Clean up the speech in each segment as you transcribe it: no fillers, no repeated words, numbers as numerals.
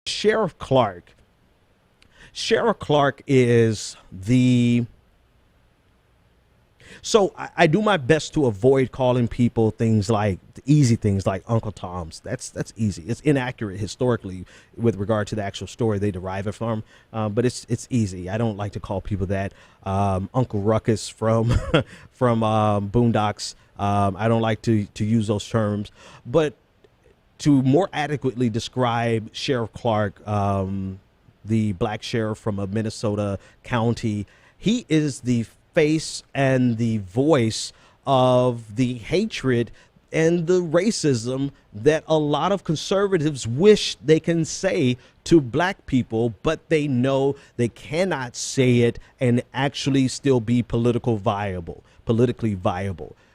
Sheriff Clark. Sheriff Clark is the so I do my best to avoid calling people things like easy things like Uncle Tom's. That's easy. It's inaccurate historically with regard to the actual story they derive it from, but it's easy. I don't like to call people that. Uncle Ruckus from from Boondocks. I don't like to use those terms, but to more adequately describe Sheriff Clark, the black sheriff from a Minnesota county, he is the face and the voice of the hatred and the racism that a lot of conservatives wish they can say to black people, but they know they cannot say it and actually still be politically viable.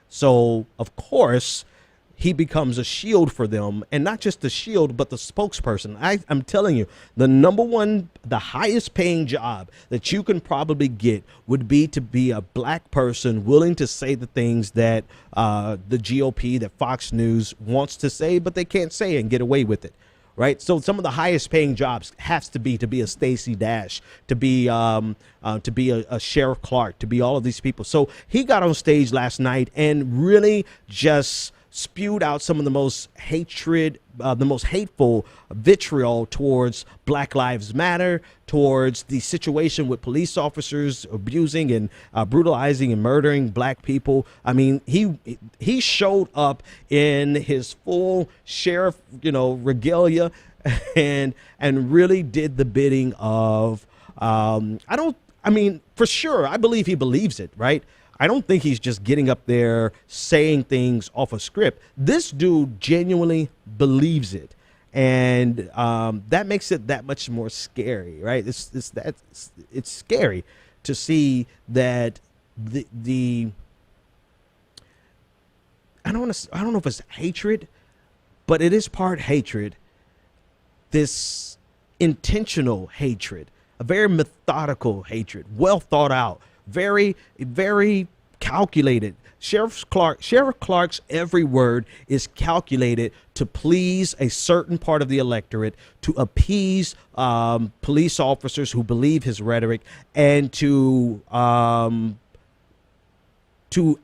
So, of course, he becomes a shield for them, and not just the shield, but the spokesperson. I'm telling you, the highest paying job that you can probably get would be to be a black person willing to say the things that the GOP, that Fox News wants to say, but they can't say and get away with it. Right. So some of the highest paying jobs has to be a Stacey Dash, to be a Sheriff Clark, to be all of these people. So he got on stage last night and really just spewed out some of the most the most hateful vitriol towards Black Lives Matter, towards the situation with police officers abusing and brutalizing and murdering black people. I mean, he showed up in his full sheriff, regalia, and really did the bidding of for sure, I believe he believes it, right? I don't think he's just getting up there saying things off a script. This dude genuinely believes it. And that makes it that much more scary, right? It's scary to see that the I don't know if it's hatred, but it is part hatred. This intentional hatred, a very methodical hatred, well thought out, very, very calculated. Sheriff Clark's every word is calculated to please a certain part of the electorate, to appease police officers who believe his rhetoric, and to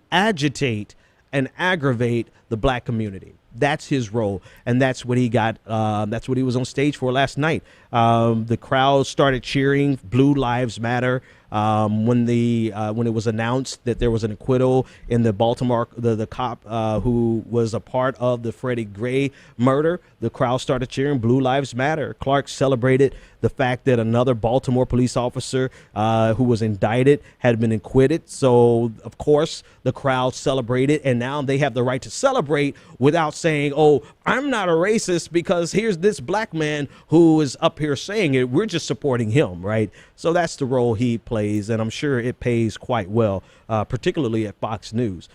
agitate and aggravate the black community. That's his role, and that's what he got. That's what he was on stage for last night. The crowd started cheering "Blue Lives Matter" when it was announced that there was an acquittal in the Baltimore the cop who was a part of the Freddie Gray murder. The crowd started cheering "Blue Lives Matter." Clark celebrated the fact that another Baltimore police officer who was indicted had been acquitted. So, of course, the crowd celebrated, and now they have the right to celebrate without saying, "Oh, I'm not a racist because here's this black man who is up here saying it. We're just supporting him," right? So that's the role he plays, and I'm sure it pays quite well, particularly at Fox News.